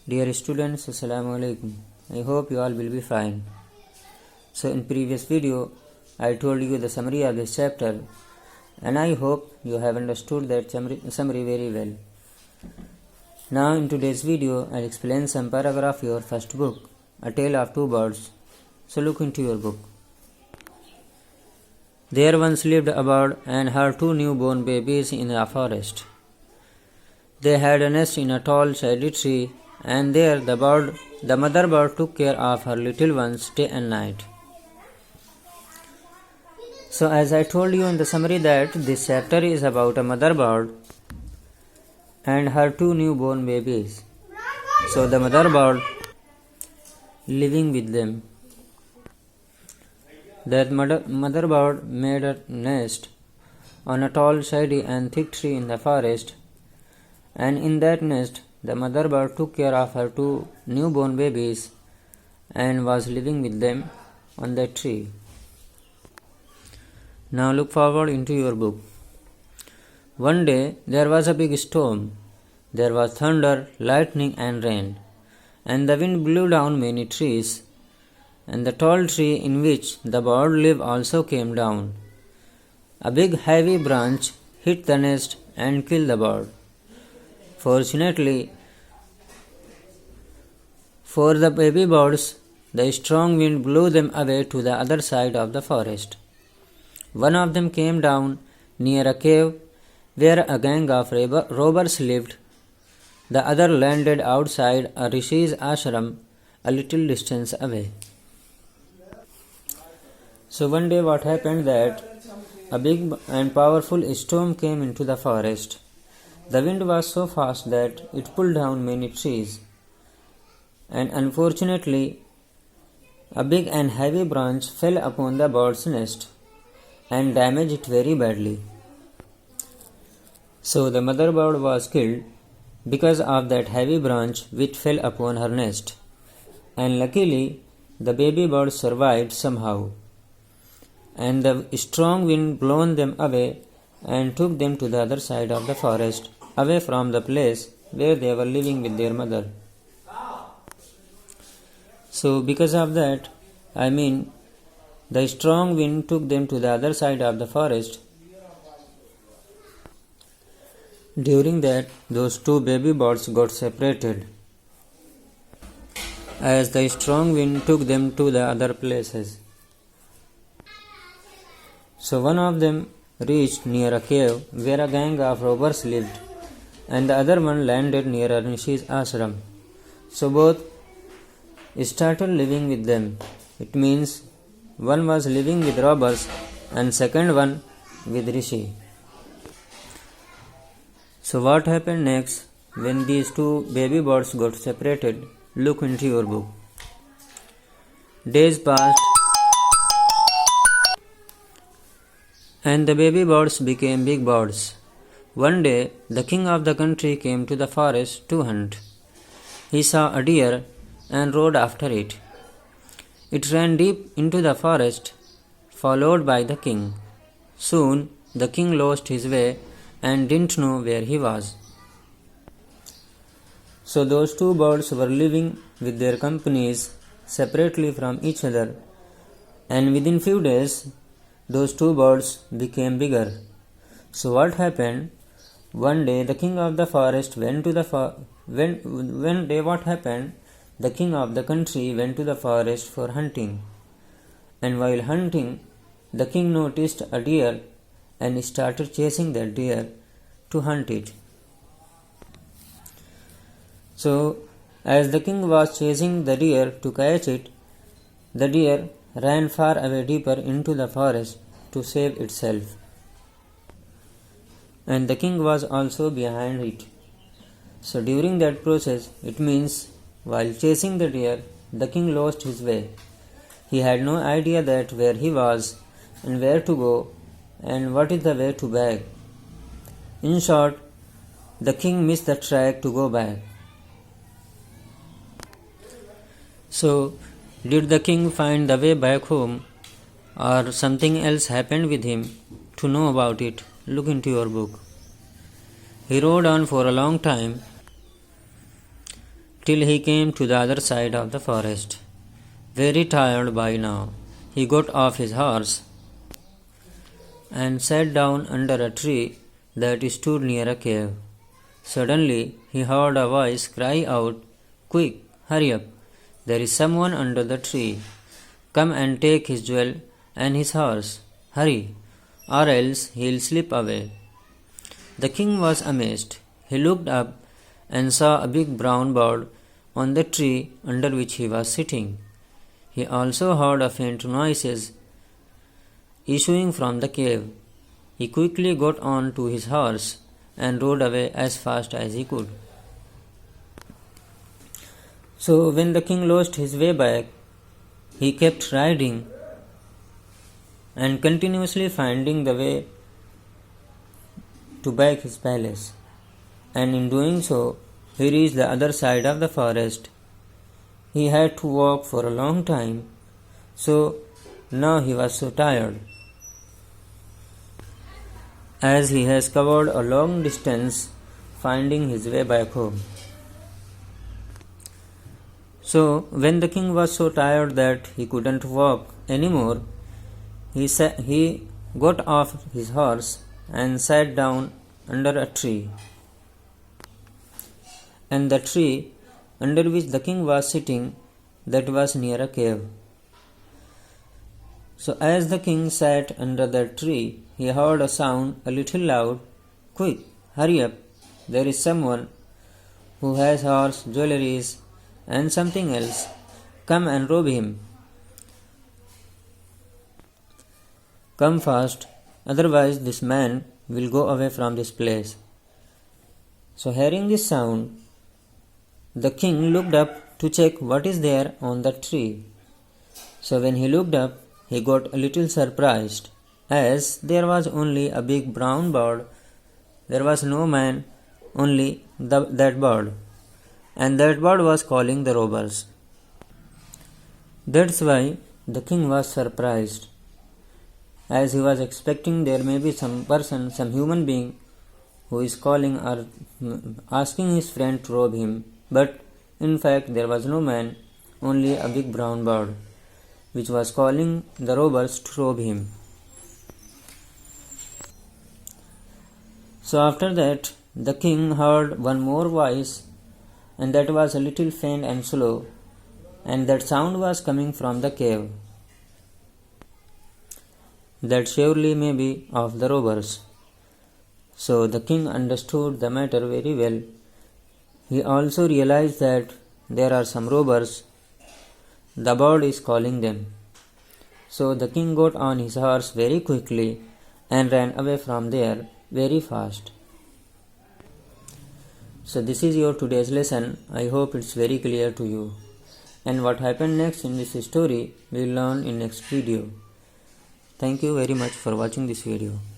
Dear students, Assalamu alaikum. I hope you all will be fine. So in previous video, I told you the summary of this chapter and I hope you have understood that summary very well. Now in today's video, I'll explain some paragraph of your first book, A Tale of Two Birds. So look into your book. There once lived a bird and her two newborn babies in a forest. They had a nest in a tall shady tree, and there the mother bird took care of her little ones day and night. So as I told you in the summary that this chapter is about a mother bird and her two newborn babies. So the mother bird living with them. That mother bird made a nest on a tall shady and thick tree in the forest, and in that nest the mother bird took care of her two newborn babies and was living with them on that tree. Now look forward into your book. One day there was a big storm. There was thunder, lightning and rain, and the wind blew down many trees, and the tall tree in which the bird lived also came down. A big heavy branch hit the nest and killed the bird. Fortunately for the baby birds, the strong wind blew them away to the other side of the forest. One of them came down near a cave where a gang of robbers lived. The other landed outside a rishi's ashram a little distance away. So one day what happened that a big and powerful storm came into the forest. The wind was so fast that it pulled down many trees, and unfortunately a big and heavy branch fell upon the bird's nest and damaged it very badly. So the mother bird was killed because of that heavy branch which fell upon her nest, and luckily the baby birds survived somehow, and the strong wind blown them away and took them to the other side of the forest, away from the place where they were living with their mother. So because of that, the strong wind took them to the other side of the forest. During that, those two baby birds got separated as the strong wind took them to the other places. So one of them reached near a cave where a gang of robbers lived, and the other one landed near a rishi's ashram. So both started living with them. It means one was living with robbers and second one with rishi. So what happened next when these two baby birds got separated? Look into your book. Days passed and the baby birds became big birds. One day the king of the country came to the forest to hunt. He saw a deer and rode after it. It ran deep into the forest, followed by the king. Soon the king lost his way and didn't know where he was. So those two birds were living with their companies separately from each other, and within few days those two birds became bigger. So what happened? One day the king of the forest went to the the king of the country went to the forest for hunting, and while hunting the king noticed a deer and started chasing that deer to hunt it. So as the king was chasing the deer to catch it, the deer ran far away deeper into the forest to save itself, and the king was also behind it. So during that process, it means while chasing the deer, the king lost his way. He had no idea that where he was and where to go and what is the way to back. In short, the king missed the track to go back. So, did the king find the way back home, or something else happened with him? To know about it, look into your book. He rode on for a long time till he came to the other side of the forest. Very tired by now, he got off his horse and sat down under a tree that stood near a cave. Suddenly he heard a voice cry out, "Quick, hurry up! There is someone under the tree. Come and take his jewel and his horse. Hurry, or else he'll slip away." The king was amazed. He looked up and saw a big brown bird on the tree under which he was sitting. He also heard a faint noises issuing from the cave. He quickly got on to his horse and rode away as fast as he could. So when the king lost his way back, he kept riding and continuously finding the way to back his palace. And in doing so, he reached the other side of the forest. He had to walk for a long time, so now he was so tired, as he has covered a long distance finding his way back home. So when the king was so tired that he couldn't walk anymore, he got off his horse and sat down under a tree. And the tree under which the king was sitting, that was near a cave. So as the king sat under that tree, he heard a sound a little loud, "Quick, hurry up! There is someone who has horse, jewelries, and something else. Come and rob him. Come fast, otherwise this man will go away from this place." So hearing this sound, the king looked up to check what is there on the tree. So when he looked up, he got a little surprised, as there was only a big brown bird. There was no man, only that bird, and that bird was calling the robbers. That's why the king was surprised, as he was expecting there may be some person, some human being, who is calling or asking his friend to rob him. But in fact there was no man, only a big brown bird, which was calling the robbers to rob him. So after that, the king heard one more voice, and that was a little faint and slow, and that sound was coming from the cave. That surely may be of the robbers. So the king understood the matter very well. He also realized that there are some robbers. The bird is calling them. So the king got on his horse very quickly and ran away from there very fast. So this is your today's lesson. I hope it's very clear to you. And what happened next in this story, we'll learn in next video. Thank you very much for watching this video.